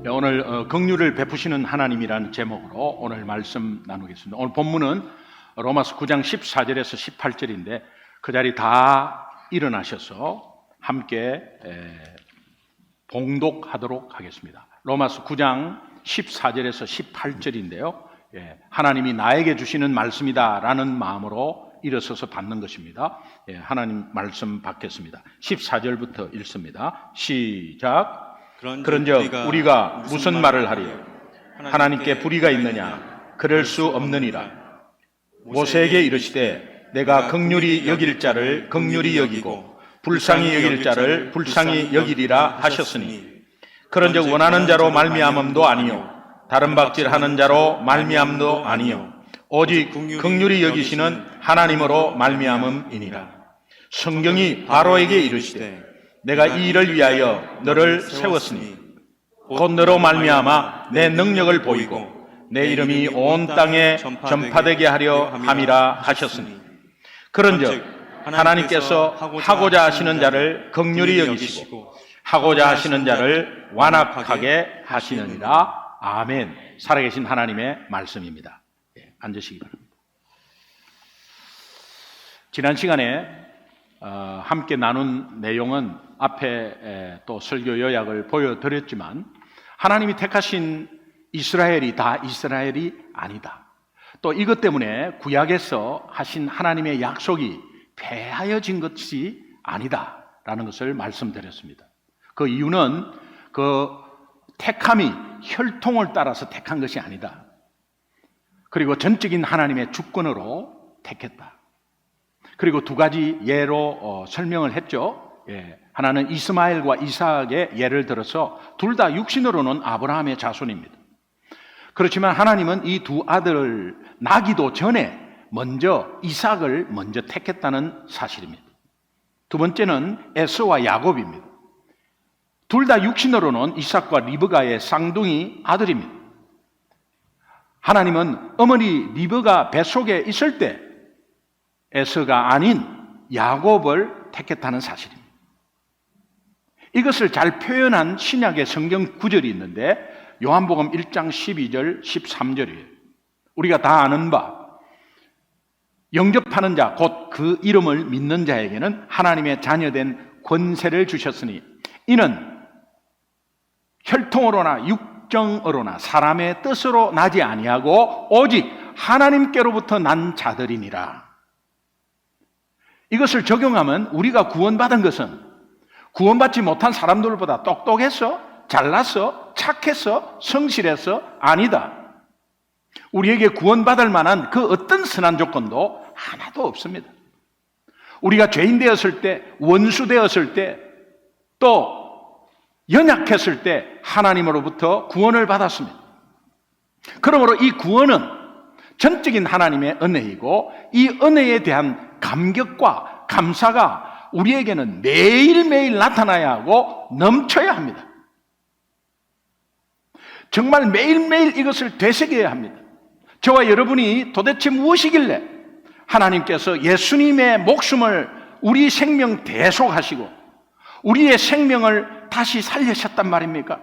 오늘 긍휼을 베푸시는 하나님이라는 제목으로 오늘 말씀 나누겠습니다. 오늘 본문은 로마서 9장 14절에서 18절인데 그 자리 다 일어나셔서 함께 봉독하도록 하겠습니다. 로마서 9장 14절에서 18절인데요. 하나님이 나에게 주시는 말씀이다라는 마음으로 일어서서 받는 것입니다. 하나님 말씀 받겠습니다. 14절부터 읽습니다. 시작. 그런즉 우리가 무슨 말을 하리요? 하나님께 불의가 있느냐? 그럴 수 없느니라. 모세에게 이르시되 내가 긍휼히 여길 자를 긍휼히 여기고 불쌍히 여길 자를 불쌍히 여기리라 하셨으니 그런즉 원하는 자로 말미암음도 아니요 다른 박질하는 자로 말미암도 아니요 오직 긍휼히 여기시는 하나님으로 말미암음이니라. 성경이 바로에게 이르시되 내가 이 일을 위하여 너를 세웠으니 곧 너로 말미암아 내 능력을 보이고 내 이름이 온 땅에 전파되게 하려 함이라 하셨으니 그런즉 하나님께서 하고자 하시는 자를 긍휼히 여기시고 하고자 하시는 자를 완악하게 하시느니라. 아멘. 살아계신 하나님의 말씀입니다. 앉으시기 바랍니다. 지난 시간에 함께 나눈 내용은 앞에 또 설교 요약을 보여드렸지만 하나님이 택하신 이스라엘이 다 이스라엘이 아니다. 또 이것 때문에 구약에서 하신 하나님의 약속이 폐하여진 것이 아니다라는 것을 말씀드렸습니다. 그 이유는 그 택함이 혈통을 따라서 택한 것이 아니다. 그리고 전적인 하나님의 주권으로 택했다. 그리고 두 가지 예로 설명을 했죠. 하나는 이스마엘과 이삭의 예를 들어서 둘 다 육신으로는 아브라함의 자손입니다. 그렇지만 하나님은 이 두 아들을 낳기도 전에 먼저 이삭을 먼저 택했다는 사실입니다. 두 번째는 에서와 야곱입니다. 둘 다 육신으로는 이삭과 리브가의 쌍둥이 아들입니다. 하나님은 어머니 리브가 뱃속에 있을 때 에서가 아닌 야곱을 택했다는 사실입니다. 이것을 잘 표현한 신약의 성경 구절이 있는데 요한복음 1장 12절 13절이에요. 우리가 다 아는 바 영접하는 자 곧 그 이름을 믿는 자에게는 하나님의 자녀된 권세를 주셨으니 이는 혈통으로나 육정으로나 사람의 뜻으로 나지 아니하고 오직 하나님께로부터 난 자들이니라. 이것을 적용하면 우리가 구원받은 것은 구원받지 못한 사람들보다 똑똑해서 잘나서 착해서 성실해서 아니다. 우리에게 구원받을 만한 그 어떤 선한 조건도 하나도 없습니다. 우리가 죄인 되었을 때, 원수 되었을 때, 또 연약했을 때 하나님으로부터 구원을 받았습니다. 그러므로 이 구원은 전적인 하나님의 은혜이고 이 은혜에 대한 감격과 감사가 우리에게는 매일매일 나타나야 하고 넘쳐야 합니다. 정말 매일매일 이것을 되새겨야 합니다. 저와 여러분이 도대체 무엇이길래 하나님께서 예수님의 목숨을 우리 생명 대속하시고 우리의 생명을 다시 살리셨단 말입니까?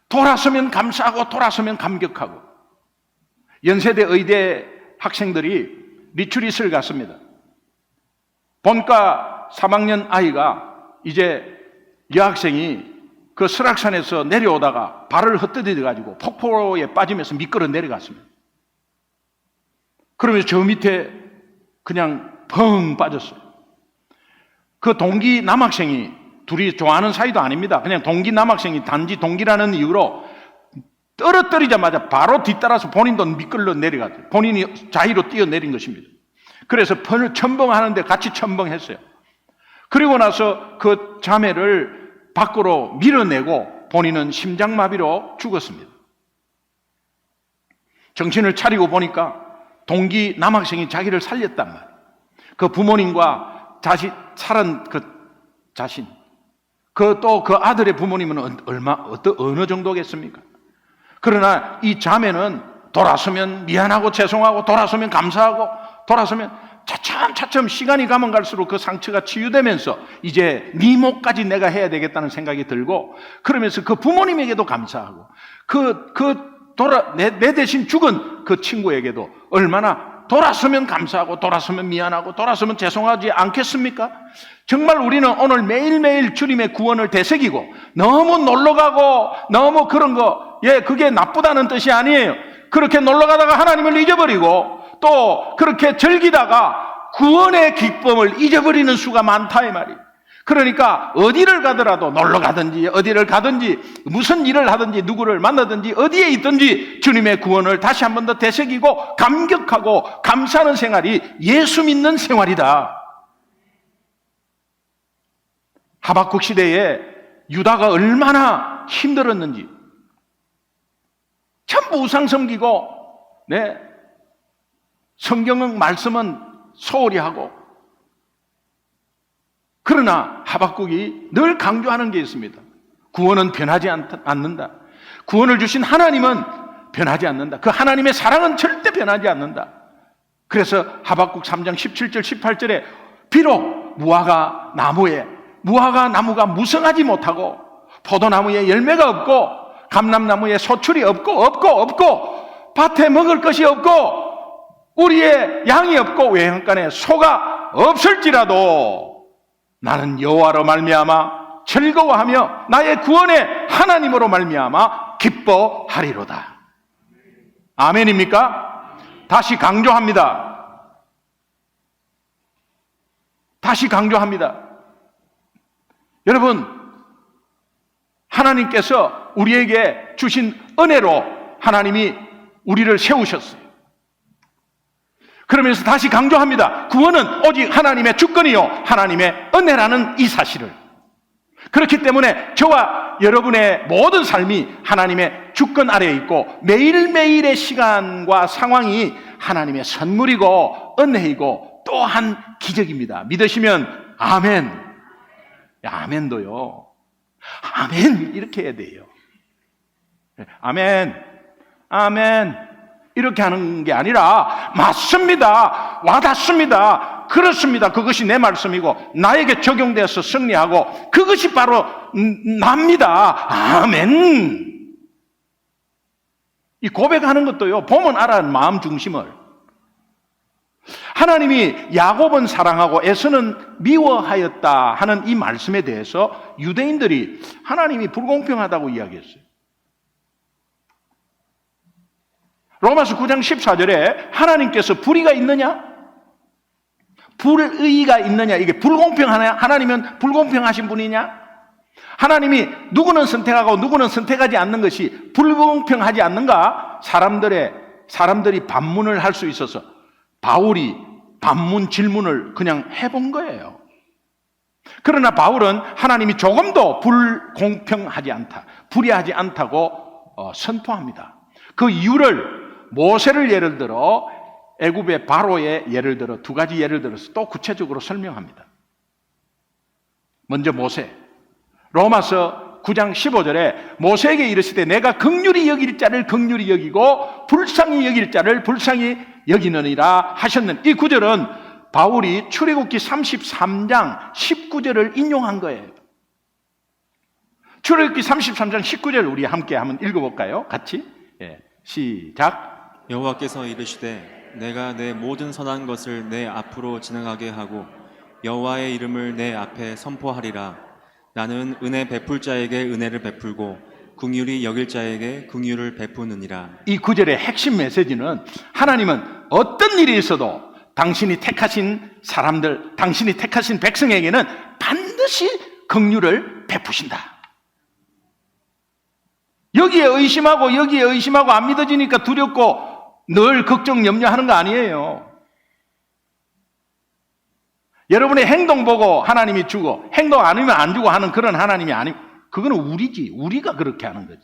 돌아서면 감사하고 돌아서면 감격하고 연세대 의대 학생들이 리트릿을 갔습니다. 본과 3학년 아이가 이제 여학생이 그 설악산에서 내려오다가 발을 헛디뎌가지고 폭포에 빠지면서 미끄러 내려갔습니다. 그러면서 저 밑에 그냥 펑 빠졌어요. 그 동기 남학생이 둘이 좋아하는 사이도 아닙니다. 그냥 동기 남학생이 단지 동기라는 이유로 떨어뜨리자마자 바로 뒤따라서 본인도 미끌러 내려갔어요. 본인이 자의로 뛰어내린 것입니다. 그래서 첨벙하는데 같이 첨벙했어요. 그리고 나서 그 자매를 밖으로 밀어내고 본인은 심장마비로 죽었습니다. 정신을 차리고 보니까 동기 남학생이 자기를 살렸단 말이에요. 그 부모님과 살은 그 자신, 그 아들의 부모님은 어느 정도겠습니까? 그러나 이 자매는 돌아서면 미안하고 죄송하고 돌아서면 감사하고 돌아서면 차츰 시간이 가면 갈수록 그 상처가 치유되면서 이제 네 몫까지 내가 해야 되겠다는 생각이 들고, 그러면서 그 부모님에게도 감사하고 내 대신 죽은 그 친구에게도 얼마나 돌아서면 감사하고 돌아서면 미안하고 돌아서면 죄송하지 않겠습니까? 정말 우리는 오늘 매일매일 주님의 구원을 되새기고, 너무 놀러가고 너무 그런 거, 그게 나쁘다는 뜻이 아니에요. 그렇게 놀러가다가 하나님을 잊어버리고 또 그렇게 즐기다가 구원의 기쁨을 잊어버리는 수가 많다 이 말이에요. 그러니까 어디를 가더라도, 놀러 가든지 어디를 가든지 무슨 일을 하든지 누구를 만나든지 어디에 있든지 주님의 구원을 다시 한 번 더 되새기고 감격하고 감사하는 생활이 예수 믿는 생활이다. 하박국 시대에 유다가 얼마나 힘들었는지, 전부 우상 섬기고, 성경 말씀은 소홀히 하고, 그러나 하박국이 늘 강조하는 게 있습니다. 구원은 변하지 않는다. 구원을 주신 하나님은 변하지 않는다. 그 하나님의 사랑은 절대 변하지 않는다. 그래서 하박국 3장 17절 18절에 비록 무화과 나무가 무성하지 못하고 포도나무에 열매가 없고 감람나무에 소출이 없고 밭에 먹을 것이 없고 우리의 양이 없고 외양간에 소가 없을지라도 나는 여호와로 말미암아 즐거워하며 나의 구원의 하나님으로 말미암아 기뻐하리로다. 아멘입니까? 다시 강조합니다. 여러분, 하나님께서 우리에게 주신 은혜로 하나님이 우리를 세우셨어요. 그러면서 다시 강조합니다. 구원은 오직 하나님의 주권이요 하나님의 은혜라는 이 사실을. 그렇기 때문에 저와 여러분의 모든 삶이 하나님의 주권 아래에 있고 매일매일의 시간과 상황이 하나님의 선물이고 은혜이고 또한 기적입니다. 믿으시면 아멘. 아멘도요, 아멘 이렇게 해야 돼요. 아멘 이렇게 하는 게 아니라 맞습니다, 와닿습니다, 그렇습니다, 그것이 내 말씀이고 나에게 적용돼서 승리하고 그것이 바로 납니다. 아멘. 이 고백하는 것도요, 보면 알아. 마음 중심을. 하나님이 야곱은 사랑하고 에서는 미워하였다 하는 이 말씀에 대해서 유대인들이 하나님이 불공평하다고 이야기했어요. 로마서 9장 14절에 하나님께서 불의가 있느냐? 불의가 있느냐? 이게 불공평하냐? 하나님은 불공평하신 분이냐? 하나님이 누구는 선택하고 누구는 선택하지 않는 것이 불공평하지 않는가? 사람들이 반문을 할 수 있어서 바울이 반문 질문을 그냥 해본 거예요. 그러나 바울은 하나님이 조금도 불공평하지 않다, 불의하지 않다고 선포합니다. 그 이유를 모세를 예를 들어 애굽의 바로의 예를 들어 두 가지 예를 들어서 또 구체적으로 설명합니다. 먼저 모세. 로마서 9장 15절에 모세에게 이르시되 내가 긍휼히 여길 자를 긍휼히 여기고 불쌍히 여길 자를 불쌍히 여기느니라 하셨는 이 구절은 바울이 출애굽기 33장 19절을 인용한 거예요. 출애굽기 33장 19절 우리 함께 한번 읽어볼까요? 같이. 시작. 여호와께서 이르시되 내가 내 모든 선한 것을 내 앞으로 진행하게 하고 여호와의 이름을 내 앞에 선포하리라. 나는 은혜 베풀 자에게 은혜를 베풀고 긍휼히 여길 자에게 긍휼을 베푸느니라. 이 구절의 핵심 메시지는 하나님은 어떤 일이 있어도 당신이 택하신 사람들, 당신이 택하신 백성에게는 반드시 긍휼을 베푸신다. 여기에 의심하고 안 믿어지니까 두렵고 늘 걱정 염려하는 거 아니에요. 여러분의 행동 보고 하나님이 주고 행동 아니면 안 주고 하는 그런 하나님이 아니고 그거는 우리가 그렇게 하는 거지.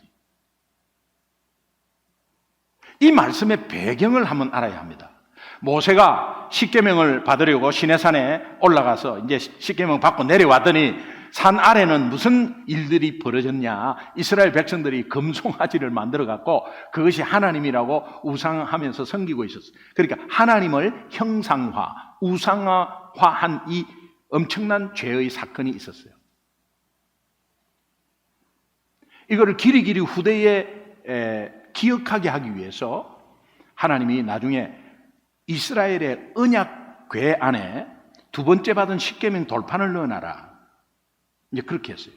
이 말씀의 배경을 한번 알아야 합니다. 모세가 십계명을 받으려고 시내산에 올라가서 이제 십계명 받고 내려왔더니 산 아래는 무슨 일들이 벌어졌냐? 이스라엘 백성들이 금송아지를 만들어 갖고 그것이 하나님이라고 우상하면서 섬기고 있었어요. 그러니까 하나님을 형상화, 우상화한 이 엄청난 죄의 사건이 있었어요. 이거를 길이길이 후대에 기억하게 하기 위해서 하나님이 나중에 이스라엘의 언약궤 안에 두 번째 받은 십계명 돌판을 넣어놔라. 이제 그렇게 했어요.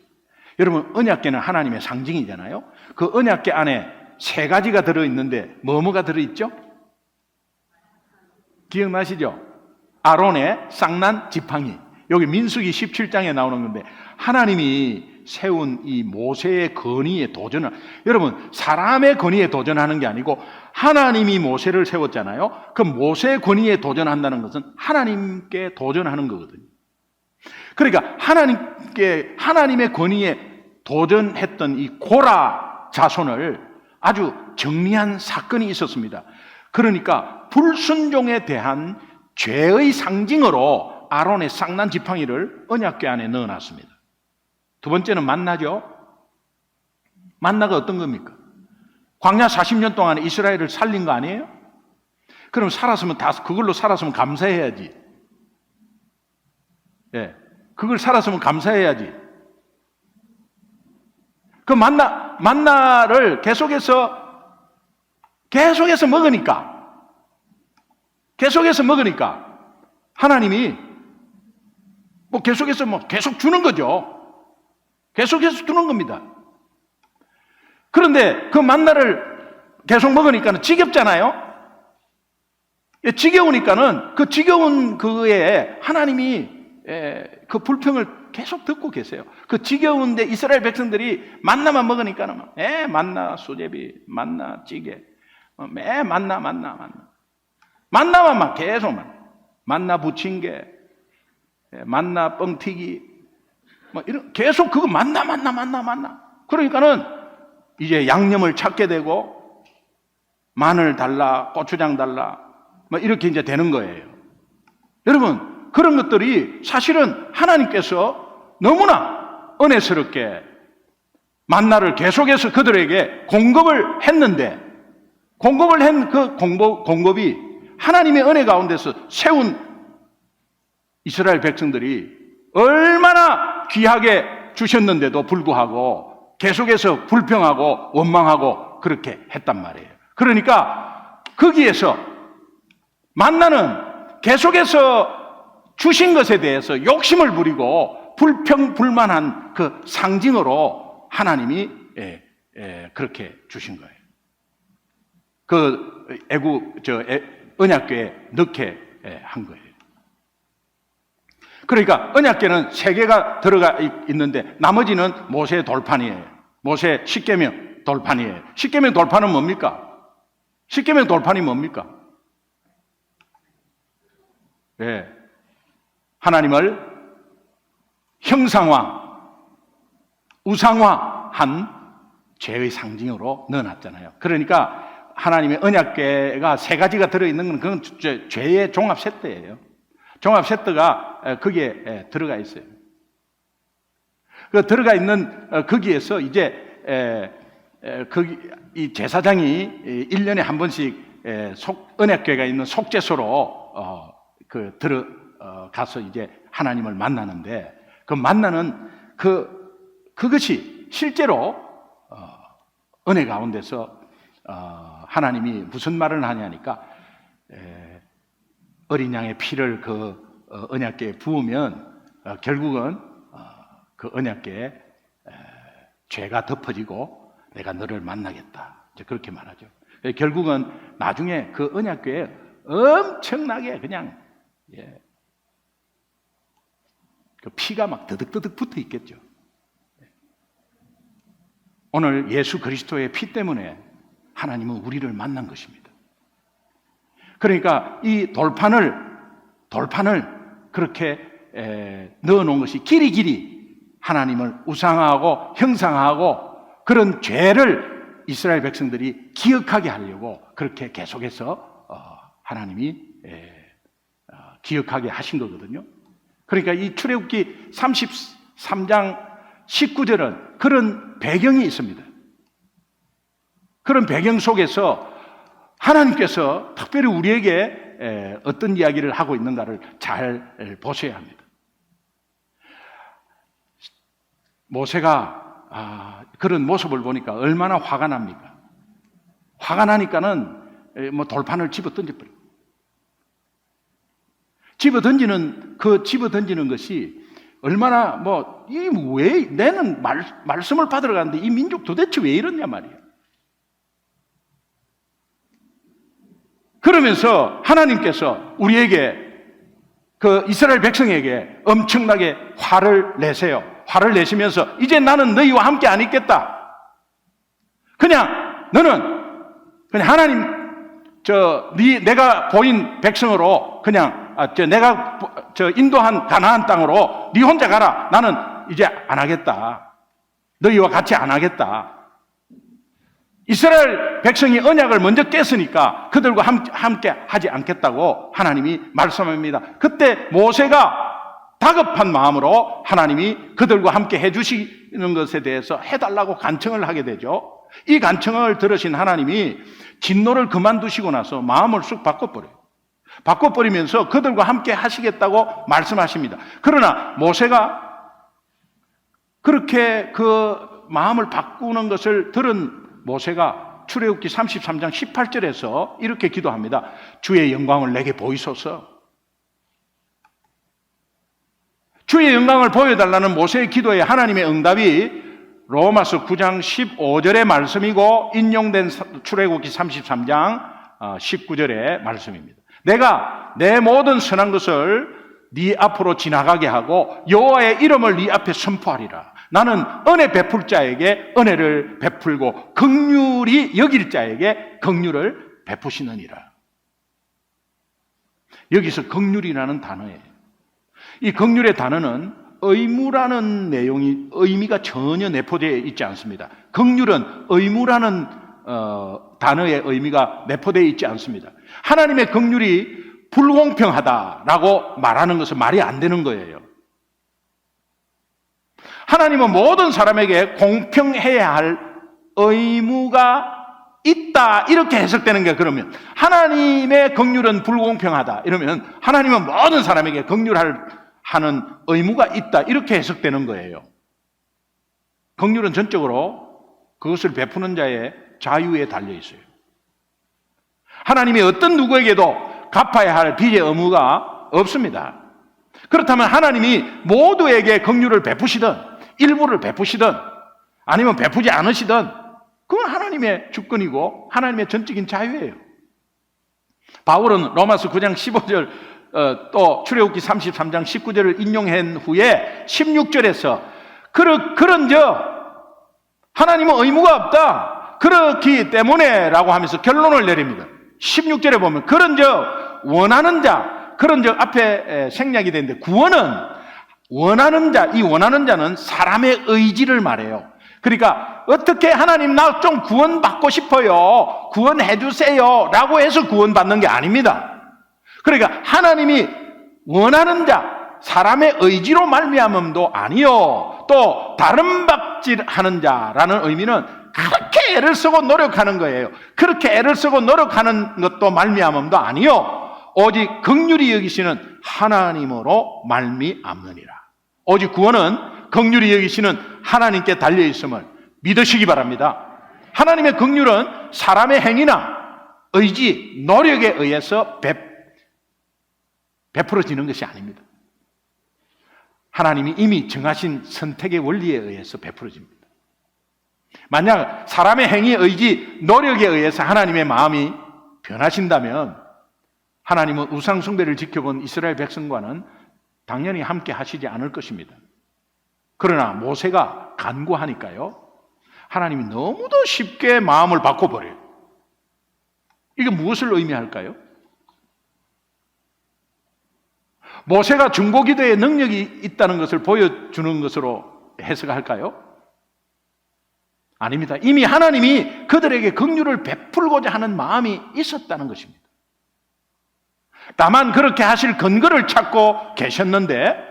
여러분, 언약궤는 하나님의 상징이잖아요. 그 언약궤 안에 세 가지가 들어있는데 뭐뭐가 들어있죠? 기억나시죠? 아론의 쌍난 지팡이. 여기 민수기 17장에 나오는 건데 하나님이 세운 이 모세의 건의에 도전을, 여러분, 사람의 건의에 도전하는 게 아니고 하나님이 모세를 세웠잖아요. 그 모세의 건의에 도전한다는 것은 하나님께 도전하는 거거든요. 그러니까 하나님의 권위에 도전했던 이 고라 자손을 아주 정리한 사건이 있었습니다. 그러니까 불순종에 대한 죄의 상징으로 아론의 쌍난 지팡이를 언약궤 안에 넣어놨습니다. 두 번째는 만나죠. 만나가 어떤 겁니까? 광야 40년 동안 이스라엘을 살린 거 아니에요? 그럼 그걸로 살았으면 감사해야지. 예. 그걸 살았으면 감사해야지. 그 만나를 계속해서 먹으니까 하나님이 계속 주는 거죠. 계속해서 주는 겁니다. 그런데 그 만나를 계속 먹으니까는 지겹잖아요. 지겨우니까는 그 지겨운 그에 하나님이 그 불평을 계속 듣고 계세요. 그 지겨운데 이스라엘 백성들이 만나만 먹으니까는 만나 수제비, 만나 찌개, 만나만 계속 만나 부침개, 만나 뻥튀기, 이런 계속 그거 만나. 그러니까는 이제 양념을 찾게 되고 마늘 달라, 고추장 달라, 이렇게 이제 되는 거예요. 여러분, 그런 것들이 사실은 하나님께서 너무나 은혜스럽게 만나를 계속해서 그들에게 공급을 했는데, 공급을 한 그 공급이 하나님의 은혜 가운데서 세운 이스라엘 백성들이 얼마나 귀하게 주셨는데도 불구하고 계속해서 불평하고 원망하고 그렇게 했단 말이에요. 그러니까 거기에서 만나는 계속해서 주신 것에 대해서 욕심을 부리고 불평불만한 그 상징으로 하나님이 그렇게 주신 거예요. 그 언약궤에 넣게 한 거예요. 그러니까 언약궤는 3개가 들어가 있는데 나머지는 모세의 돌판이에요. 모세 십계명 돌판이에요. 십계명 돌판은 뭡니까? 십계명 돌판이 뭡니까? 하나님을 형상화, 우상화한 죄의 상징으로 넣어놨잖아요. 그러니까 하나님의 언약궤가 3가지가 들어있는 건 그건 죄의 종합 세트예요. 종합 세트가 거기에 들어가 있어요. 그 들어가 있는 거기에서 이제 이 제사장이 1년에 한 번씩 언약궤가 있는 속죄소로 들어가서 이제 하나님을 만나는데, 그 만나는 그것이 실제로 은혜 가운데서 하나님이 무슨 말을 하냐니까 어린 양의 피를 그 언약궤에 부으면 결국은 그 언약궤에 죄가 덮어지고 내가 너를 만나겠다, 이제 그렇게 말하죠. 결국은 나중에 그 언약궤에 엄청나게 그냥 그 피가 막 드득드득 붙어 있겠죠. 오늘 예수 그리스도의 피 때문에 하나님은 우리를 만난 것입니다. 그러니까 이 돌판을 그렇게 넣어놓은 것이 길이길이 하나님을 우상하고 형상하고 그런 죄를 이스라엘 백성들이 기억하게 하려고 그렇게 계속해서 하나님이 기억하게 하신 거거든요. 그러니까 이 출애굽기 3장 19절은 그런 배경이 있습니다. 그런 배경 속에서 하나님께서 특별히 우리에게 어떤 이야기를 하고 있는가를 잘 보셔야 합니다. 모세가 그런 모습을 보니까 얼마나 화가 납니까? 화가 나니까는 돌판을 집어 던져버려요. 집어 던지는 것이 얼마나 왜 내는 말씀을 받으러 가는데 이 민족 도대체 왜 이러냐 말이에요. 그러면서 하나님께서 우리에게 그 이스라엘 백성에게 엄청나게 화를 내세요. 화를 내시면서 이제 나는 너희와 함께 안 있겠다. 너는 하나님 내가 보인 백성으로 내가 인도한 가나안 땅으로 네 혼자 가라. 나는 이제 안 하겠다. 너희와 같이 안 하겠다. 이스라엘 백성이 언약을 먼저 깼으니까 그들과 함께 하지 않겠다고 하나님이 말씀합니다. 그때 모세가 다급한 마음으로 하나님이 그들과 함께 해주시는 것에 대해서 해달라고 간청을 하게 되죠. 이 간청을 들으신 하나님이 진노를 그만두시고 나서 마음을 쑥 바꿔버리면서 그들과 함께 하시겠다고 말씀하십니다. 그러나 모세가 그렇게 그 마음을 바꾸는 것을 들은 모세가 출애굽기 33장 18절에서 이렇게 기도합니다. 주의 영광을 내게 보이소서. 주의 영광을 보여달라는 모세의 기도에 하나님의 응답이 로마서 9장 15절의 말씀이고 인용된 출애굽기 33장 19절의 말씀입니다. 내가 내 모든 선한 것을 네 앞으로 지나가게 하고 여호와의 이름을 네 앞에 선포하리라. 나는 은혜 베풀 자에게 은혜를 베풀고 긍휼히 여길 자에게 긍휼을 베푸시느니라. 여기서 긍휼이라는 단어예요. 이 긍휼의 단어는 의무라는 의미가 전혀 내포되어 있지 않습니다. 긍휼은 의무라는 단어의 의미가 내포되어 있지 않습니다. 하나님의 긍휼이 불공평하다라고 말하는 것은 말이 안 되는 거예요. 하나님은 모든 사람에게 공평해야 할 의무가 있다 이렇게 해석되는 게 그러면 하나님의 긍휼은 불공평하다 이러면 하나님은 모든 사람에게 긍휼하는 의무가 있다 이렇게 해석되는 거예요. 긍휼은 전적으로 그것을 베푸는 자의 자유에 달려 있어요. 하나님이 어떤 누구에게도 갚아야 할 빚의 의무가 없습니다. 그렇다면 하나님이 모두에게 긍휼을 베푸시든 일부를 베푸시든 아니면 베푸지 않으시든 그건 하나님의 주권이고 하나님의 전적인 자유예요. 바울은 로마서 9장 15절 또 출애굽기 33장 19절을 인용한 후에 16절에서 그런저 하나님은 의무가 없다. 그렇기 때문에 라고 하면서 결론을 내립니다. 16절에 보면 그런저 원하는 자, 그런저 앞에 생략이 되는데 구원은 원하는 자, 이 원하는 자는 사람의 의지를 말해요. 그러니까 어떻게 하나님 나 좀 구원받고 싶어요. 구원해 주세요. 라고 해서 구원받는 게 아닙니다. 그러니까 하나님이 원하는 자, 사람의 의지로 말미암음도 아니요. 또 다른 박질하는 자라는 의미는 그렇게 애를 쓰고 노력하는 거예요. 그렇게 애를 쓰고 노력하는 것도 말미암음도 아니요. 오직 긍휼히 여기시는 하나님으로 말미암느니라. 오직 구원은 긍휼히 여기시는 하나님께 달려 있음을 믿으시기 바랍니다. 하나님의 긍휼은 사람의 행위나 의지, 노력에 의해서 베풀어지는 것이 아닙니다. 하나님이 이미 정하신 선택의 원리에 의해서 베풀어집니다. 만약 사람의 행위, 의지, 노력에 의해서 하나님의 마음이 변하신다면 하나님은 우상 숭배를 지켜본 이스라엘 백성과는 당연히 함께 하시지 않을 것입니다. 그러나 모세가 간구하니까요, 하나님이 너무도 쉽게 마음을 바꿔버려요. 이게 무엇을 의미할까요? 모세가 중보기도의 능력이 있다는 것을 보여주는 것으로 해석할까요? 아닙니다. 이미 하나님이 그들에게 긍휼을 베풀고자 하는 마음이 있었다는 것입니다. 다만 그렇게 하실 근거를 찾고 계셨는데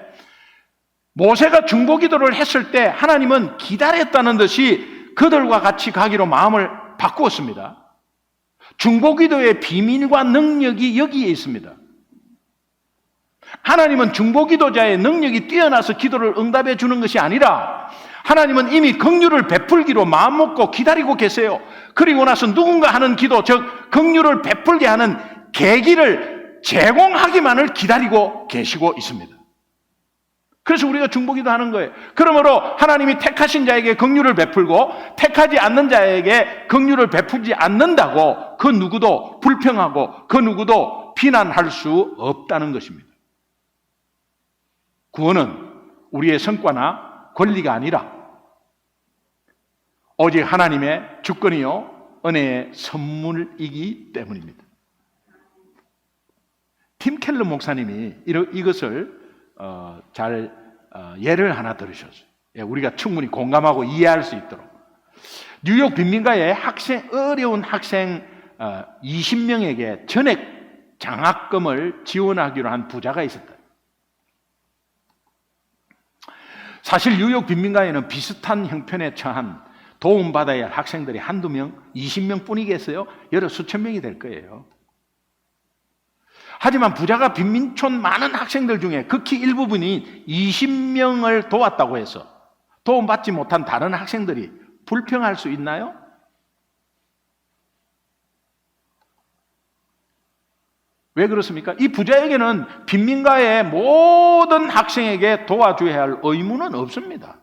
모세가 중보기도를 했을 때 하나님은 기다렸다는 듯이 그들과 같이 가기로 마음을 바꾸었습니다. 중보기도의 비밀과 능력이 여기에 있습니다. 하나님은 중보기도자의 능력이 뛰어나서 기도를 응답해 주는 것이 아니라 하나님은 이미 긍휼을 베풀기로 마음먹고 기다리고 계세요. 그리고 나서 누군가 하는 기도, 즉 긍휼을 베풀게 하는 계기를 제공하기만을 기다리고 계시고 있습니다. 그래서 우리가 중보기도 하는 거예요. 그러므로 하나님이 택하신 자에게 긍휼을 베풀고 택하지 않는 자에게 긍휼을 베풀지 않는다고 그 누구도 불평하고 그 누구도 비난할 수 없다는 것입니다. 구원은 우리의 성과나 권리가 아니라 오직 하나님의 주권이요 은혜의 선물이기 때문입니다. 팀 켈러 목사님이 이것을 잘 예를 하나 들으셨어요. 우리가 충분히 공감하고 이해할 수 있도록. 뉴욕 빈민가에 어려운 학생 20명에게 전액 장학금을 지원하기로 한 부자가 있었다. 사실 뉴욕 빈민가에는 비슷한 형편에 처한 도움받아야 할 학생들이 한두 명, 20명 뿐이겠어요? 여러 수천 명이 될 거예요. 하지만 부자가 빈민촌 많은 학생들 중에 극히 일부분이 20명을 도왔다고 해서 도움받지 못한 다른 학생들이 불평할 수 있나요? 왜 그렇습니까? 이 부자에게는 빈민가의 모든 학생에게 도와줘야 할 의무는 없습니다.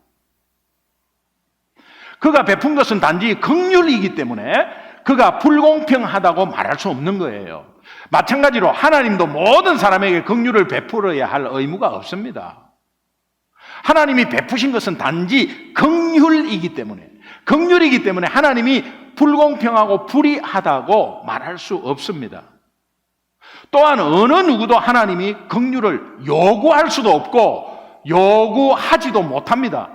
그가 베푼 것은 단지 긍휼이기 때문에 그가 불공평하다고 말할 수 없는 거예요. 마찬가지로 하나님도 모든 사람에게 긍휼을 베풀어야 할 의무가 없습니다. 하나님이 베푸신 것은 단지 긍휼이기 때문에 하나님이 불공평하고 불의하다고 말할 수 없습니다. 또한 어느 누구도 하나님이 긍휼을 요구할 수도 없고 요구하지도 못합니다.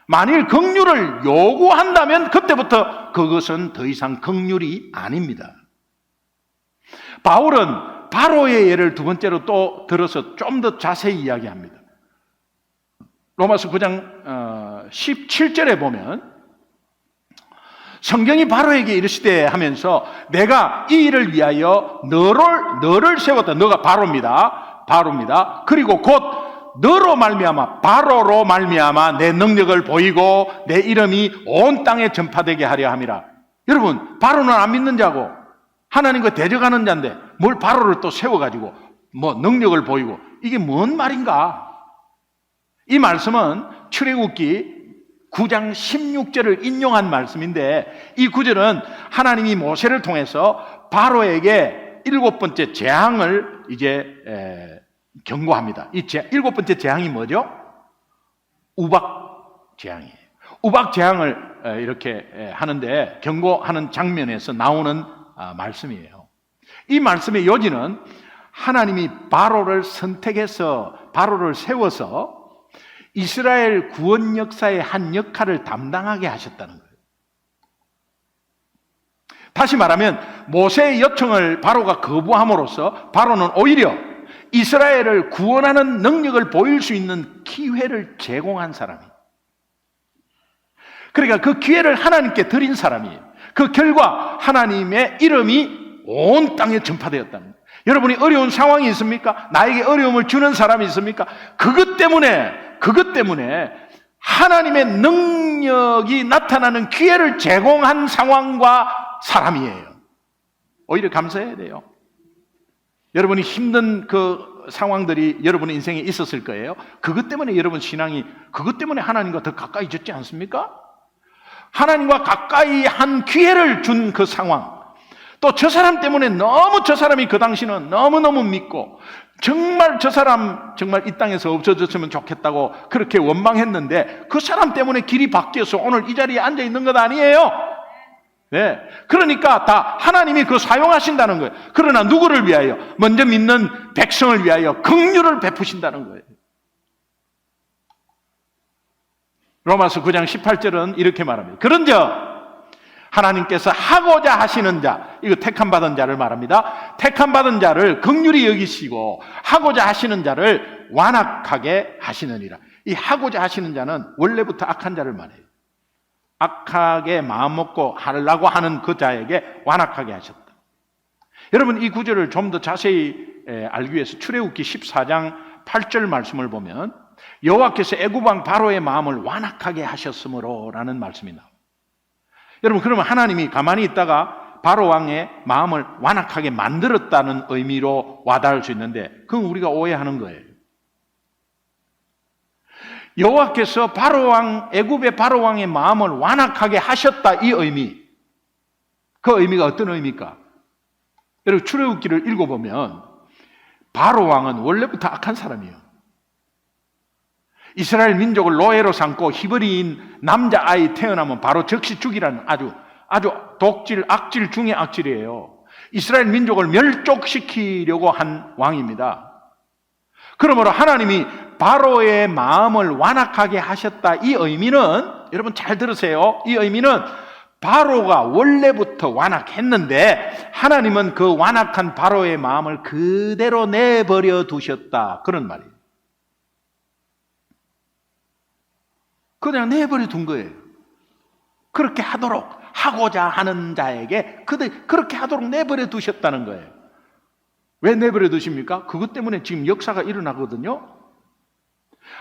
만일 긍휼을 요구한다면 그때부터 그것은 더 이상 긍휼이 아닙니다. 바울은 바로의 예를 두 번째로 또 들어서 좀 더 자세히 이야기합니다. 로마서 9장 17절에 보면 성경이 바로에게 이르시되 하면서 내가 이 일을 위하여 너를 세웠다. 너가 바로입니다. 그리고 곧 너로 말미암아 바로로 말미암아 내 능력을 보이고 내 이름이 온 땅에 전파되게 하려 함이라. 여러분, 바로는 안 믿는 자고 하나님과 대적하는 자인데 뭘 바로를 또 세워가지고 뭐 능력을 보이고, 이게 뭔 말인가? 이 말씀은 출애굽기 9장 16절을 인용한 말씀인데, 이 구절은 하나님이 모세를 통해서 바로에게 7번째 재앙을 이제 경고합니다. 이 7번째 재앙이 뭐죠? 우박 재앙이에요. 우박 재앙을 이렇게 하는데 경고하는 장면에서 나오는 말씀이에요. 이 말씀의 요지는 하나님이 바로를 선택해서 바로를 세워서 이스라엘 구원 역사의 한 역할을 담당하게 하셨다는 거예요. 다시 말하면 모세의 요청을 바로가 거부함으로써 바로는 오히려 이스라엘을 구원하는 능력을 보일 수 있는 기회를 제공한 사람이에요. 그러니까 그 기회를 하나님께 드린 사람이에요. 그 결과 하나님의 이름이 온 땅에 전파되었다는 거예요. 여러분이 어려운 상황이 있습니까? 나에게 어려움을 주는 사람이 있습니까? 그것 때문에 하나님의 능력이 나타나는 기회를 제공한 상황과 사람이에요. 오히려 감사해야 돼요. 여러분이 힘든 그 상황들이 여러분의 인생에 있었을 거예요. 그것 때문에 여러분 신앙이, 그것 때문에 하나님과 더 가까이졌지 않습니까? 하나님과 가까이 한 기회를 준 그 상황, 또 저 사람 때문에 너무 저 사람이 그 당시는 너무너무 믿고 정말 저 사람 정말 이 땅에서 없어졌으면 좋겠다고 그렇게 원망했는데 그 사람 때문에 길이 바뀌어서 오늘 이 자리에 앉아 있는 것 아니에요? 네. 그러니까 다 하나님이 그 사용하신다는 거예요. 그러나 누구를 위하여? 먼저 믿는 백성을 위하여 긍휼을 베푸신다는 거예요. 로마서 9장 18절은 이렇게 말합니다. 그런즉 하나님께서 하고자 하시는 자, 이거 택함받은 자를 말합니다. 택함받은 자를 긍휼히 여기시고 하고자 하시는 자를 완악하게 하시느니라. 이 하고자 하시는 자는 원래부터 악한 자를 말해요. 악하게 마음 먹고 하려고 하는 그 자에게 완악하게 하셨다. 여러분, 이 구절을 좀 더 자세히 알기 위해서 출애굽기 14장 8절 말씀을 보면 여호와께서 애굽 왕 바로의 마음을 완악하게 하셨으므로 라는 말씀이 나옵니다. 여러분, 그러면 하나님이 가만히 있다가 바로 왕의 마음을 완악하게 만들었다는 의미로 와닿을 수 있는데, 그건 우리가 오해하는 거예요. 여호와께서 바로 왕, 애굽의 바로 왕의 마음을 완악하게 하셨다, 이 의미. 그 의미가 어떤 의미입니까? 여러분, 출애굽기를 읽어보면 바로 왕은 원래부터 악한 사람이에요. 이스라엘 민족을 노예로 삼고 히브리인 남자아이 태어나면 바로 즉시 죽이라는 아주 독질, 악질 중의 악질이에요. 이스라엘 민족을 멸족시키려고 한 왕입니다. 그러므로 하나님이 바로의 마음을 완악하게 하셨다, 이 의미는, 여러분 잘 들으세요. 이 의미는 바로가 원래부터 완악했는데 하나님은 그 완악한 바로의 마음을 그대로 내버려 두셨다, 그런 말이에요. 그냥 내버려 둔 거예요. 그렇게 하고자 하는 자에게 그렇게 하도록 내버려 두셨다는 거예요. 왜 내버려 두십니까? 그것 때문에 지금 역사가 일어나거든요.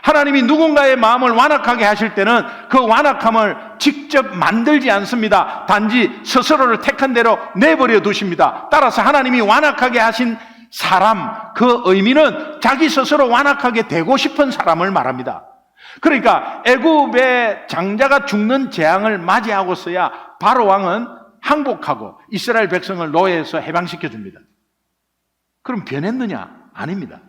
하나님이 누군가의 마음을 완악하게 하실 때는 그 완악함을 직접 만들지 않습니다. 단지 스스로를 택한 대로 내버려 두십니다. 따라서 하나님이 완악하게 하신 사람, 그 의미는 자기 스스로 완악하게 되고 싶은 사람을 말합니다. 그러니까 애굽의 장자가 죽는 재앙을 맞이하고서야 바로 왕은 항복하고 이스라엘 백성을 노예에서 해방시켜 줍니다. 그럼 변했느냐? 아닙니다.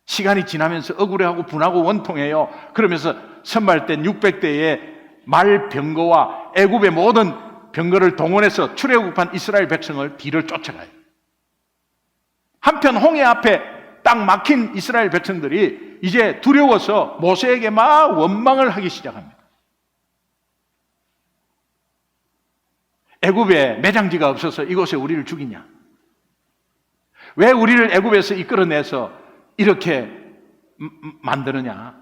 시간이 지나면서 억울해하고 분하고 원통해요. 그러면서 선발된 600대의 말 병거와 애굽의 모든 병거를 동원해서 출애굽한 이스라엘 백성을 뒤를 쫓아가요. 한편 홍해 앞에 딱 막힌 이스라엘 백성들이 이제 두려워서 모세에게 막 원망을 하기 시작합니다. 애굽에 매장지가 없어서 이곳에 우리를 죽이냐? 왜 우리를 애굽에서 이끌어내서 이렇게 만드느냐?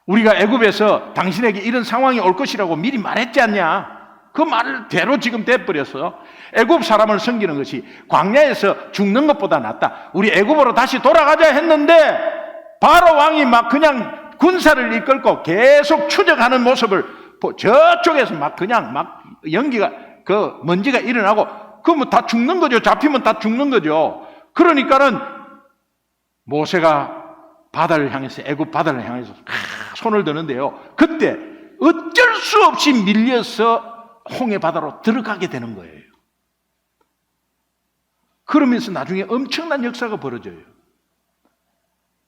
우리가 애굽에서 당신에게 이런 상황이 올 것이라고 미리 말했지 않냐? 그 말을 대로 지금 돼버려서 애굽 사람을 섬기는 것이 광야에서 죽는 것보다 낫다. 우리 애굽으로 다시 돌아가자 했는데 바로 왕이 막 그냥 군사를 이끌고 계속 추적하는 모습을 저쪽에서 막 그냥 막 연기가, 그 먼지가 일어나고, 그 뭐 다 죽는 거죠. 잡히면 다 죽는 거죠. 그러니까는 모세가 바다를 향해서, 애굽 바다를 향해서 손을 드는데요, 그때 어쩔 수 없이 밀려서 홍해 바다로 들어가게 되는 거예요. 그러면서 나중에 엄청난 역사가 벌어져요.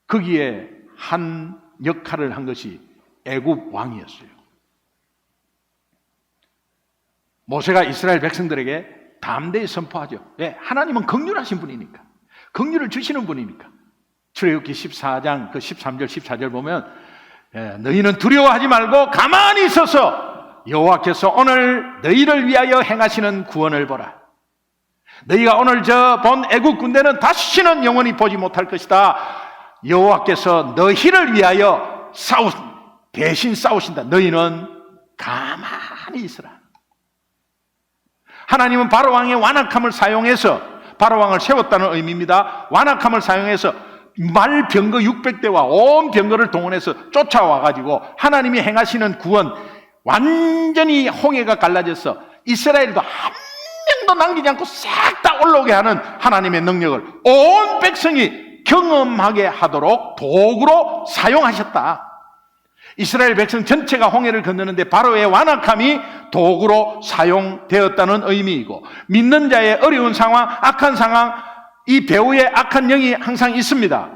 거기에 한 역할을 한 것이 애굽 왕이었어요. 모세가 이스라엘 백성들에게 담대히 선포하죠. 왜? 하나님은 긍휼하신 분이니까, 긍휼을 주시는 분이니까. 출애굽기 14장 그 13절 14절 보면 너희는 두려워하지 말고 가만히 있어서 여호와께서 오늘 너희를 위하여 행하시는 구원을 보라. 너희가 오늘 저 본 애굽 군대는 다시는 영원히 보지 못할 것이다. 여호와께서 너희를 위하여 대신 싸우신다. 너희는 가만히 있으라. 하나님은 바로 왕의 완악함을 사용해서 바로 왕을 세웠다는 의미입니다. 완악함을 사용해서 말 병거 600대와 온 병거를 동원해서 쫓아와가지고 하나님이 행하시는 구원, 완전히 홍해가 갈라져서 이스라엘도 한 명도 남기지 않고 싹 다 올라오게 하는 하나님의 능력을 온 백성이 경험하게 하도록 도구로 사용하셨다. 이스라엘 백성 전체가 홍해를 건너는데 바로의 완악함이 도구로 사용되었다는 의미이고, 믿는 자의 어려운 상황, 악한 상황, 이 배후에 악한 영이 항상 있습니다.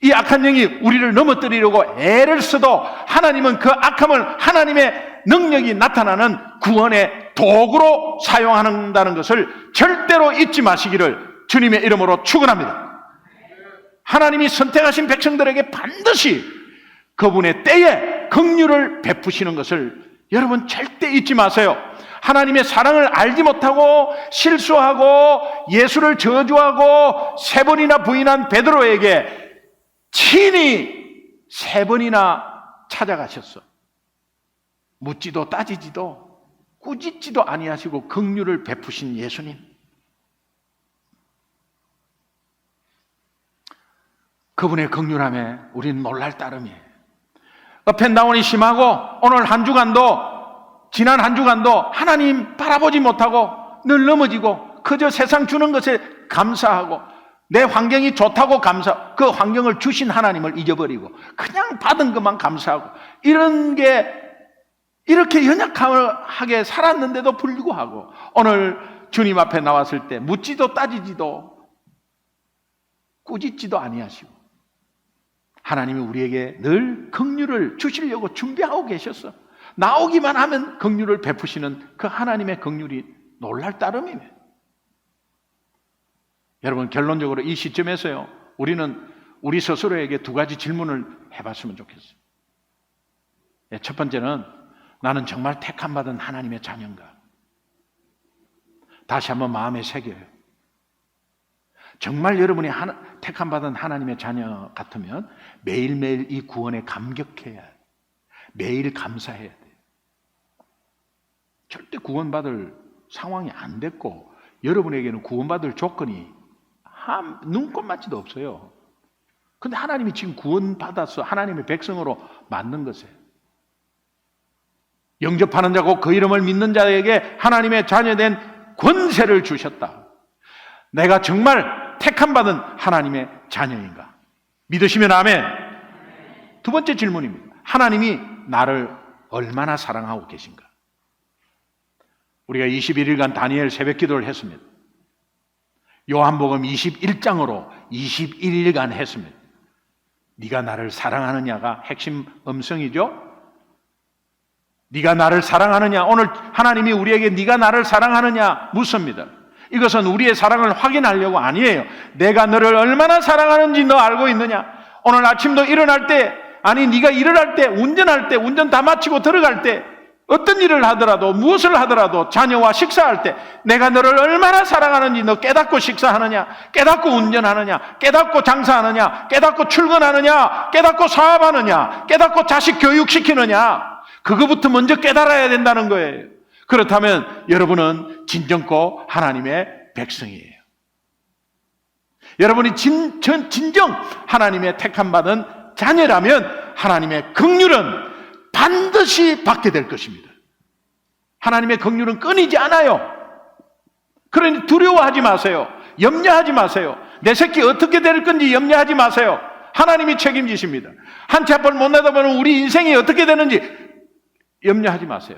이 악한 영이 우리를 넘어뜨리려고 애를 써도 하나님은 그 악함을 하나님의 능력이 나타나는 구원의 도구로 사용한다는 것을 절대로 잊지 마시기를 주님의 이름으로 축원합니다. 하나님이 선택하신 백성들에게 반드시 그분의 때에 긍휼을 베푸시는 것을 여러분 절대 잊지 마세요. 하나님의 사랑을 알지 못하고 실수하고 예수를 저주하고 3번이나 부인한 베드로에게 친히 3번이나 찾아가셨어. 묻지도 따지지도 꾸짖지도 아니하시고 긍휼을 베푸신 예수님. 그분의 긍휼함에 우리는 놀랄 따름이에요. 업앤다운이 심하고 오늘 한 주간도, 지난 한 주간도 하나님 바라보지 못하고 늘 넘어지고 그저 세상 주는 것에 감사하고 내 환경이 좋다고 그 환경을 주신 하나님을 잊어버리고 그냥 받은 것만 감사하고 이런 게 이렇게 연약하게 살았는데도 불구하고 오늘 주님 앞에 나왔을 때 묻지도 따지지도 꾸짖지도 아니하시고 하나님이 우리에게 늘 긍휼을 주시려고 준비하고 계셨어. 나오기만 하면 긍휼을 베푸시는 그 하나님의 긍휼이 놀랄 따름이에요. 여러분, 결론적으로 이 시점에서요, 우리는 우리 스스로에게 2가지 질문을 해봤으면 좋겠어요. 첫 번째는 나는 정말 택함받은 하나님의 자녀인가? 다시 한번 마음에 새겨요. 정말 여러분이 택함받은 하나님의 자녀 같으면 매일매일 이 구원에 감격해야 해요. 매일 감사해야 돼요. 절대 구원받을 상황이 안 됐고 여러분에게는 구원받을 조건이 눈꼽만치도 없어요. 그런데 하나님이 지금 구원받아서 하나님의 백성으로 만든 것이에요. 영접하는 자고 그 이름을 믿는 자에게 하나님의 자녀된 권세를 주셨다. 내가 정말 택함받은 하나님의 자녀인가? 믿으시면 아멘. 2번째 질문입니다. 하나님이 나를 얼마나 사랑하고 계신가? 우리가 21일간 다니엘 새벽 기도를 했습니다. 요한복음 21장으로 21일간 했습니다. 네가 나를 사랑하느냐가 핵심 음성이죠. 네가 나를 사랑하느냐. 오늘 하나님이 우리에게 네가 나를 사랑하느냐 묻습니다. 이것은 우리의 사랑을 확인하려고 아니에요. 내가 너를 얼마나 사랑하는지 너 알고 있느냐. 오늘 아침도 일어날 때, 아니 네가 일어날 때, 운전할 때, 운전 다 마치고 들어갈 때, 어떤 일을 하더라도 무엇을 하더라도 자녀와 식사할 때 내가 너를 얼마나 사랑하는지 너 깨닫고 식사하느냐, 깨닫고 운전하느냐, 깨닫고 장사하느냐, 깨닫고 출근하느냐, 깨닫고 사업하느냐, 깨닫고 자식 교육시키느냐, 그거부터 먼저 깨달아야 된다는 거예요. 그렇다면 여러분은 진정코 하나님의 백성이에요. 여러분이 진정 하나님의 택함받은 자녀라면 하나님의 긍휼은 반드시 받게 될 것입니다. 하나님의 긍휼은 끊이지 않아요. 그러니 두려워하지 마세요. 염려하지 마세요. 내 새끼 어떻게 될 건지 염려하지 마세요. 하나님이 책임지십니다. 한 치 앞을 못 내다보는 우리 인생이 어떻게 되는지 염려하지 마세요.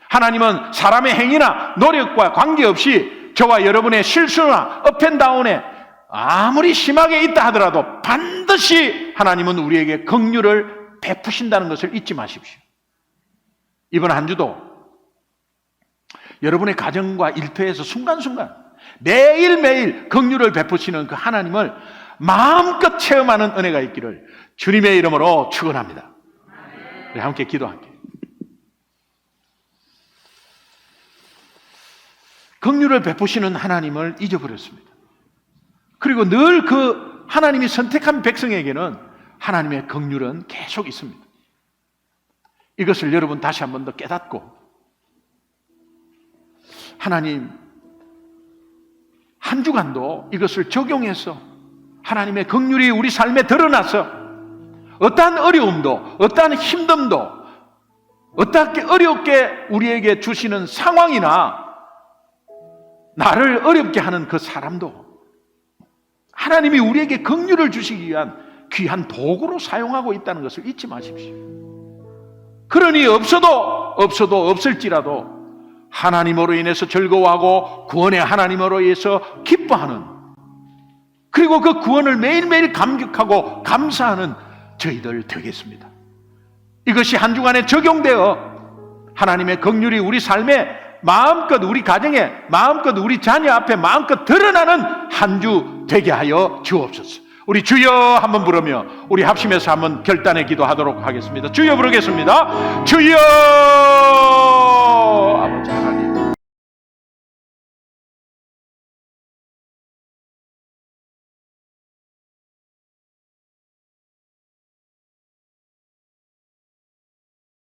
하나님은 사람의 행위나 노력과 관계없이 저와 여러분의 실수나 업앤다운에 아무리 심하게 있다 하더라도 반드시 하나님은 우리에게 긍휼을 베푸신다는 것을 잊지 마십시오. 이번 한 주도 여러분의 가정과 일터에서 순간순간 매일매일 긍휼을 베푸시는 그 하나님을 마음껏 체험하는 은혜가 있기를 주님의 이름으로 축원합니다. 우리 함께 기도할게요. 긍휼을 베푸시는 하나님을 잊어버렸습니다. 그리고 늘 그 하나님이 선택한 백성에게는 하나님의 긍휼은 계속 있습니다. 이것을 여러분 다시 한 번 더 깨닫고 하나님 한 주간도 이것을 적용해서 하나님의 긍휼이 우리 삶에 드러나서 어떠한 어려움도 어떠한 힘듦도 어떻게 어렵게 우리에게 주시는 상황이나 나를 어렵게 하는 그 사람도 하나님이 우리에게 긍휼을 주시기 위한 귀한 도구로 사용하고 있다는 것을 잊지 마십시오. 그러니 없어도 없을지라도 하나님으로 인해서 즐거워하고 구원의 하나님으로 인해서 기뻐하는, 그리고 그 구원을 매일매일 감격하고 감사하는 저희들 되겠습니다. 이것이 한 주간에 적용되어 하나님의 긍휼이 우리 삶에 마음껏, 우리 가정에 마음껏, 우리 자녀 앞에 마음껏 드러나는 한 주 되게 하여 주옵소서. 우리 주여 한번 부르며 우리 합심해서 한번 결단의 기도하도록 하겠습니다. 주여 부르겠습니다. 주여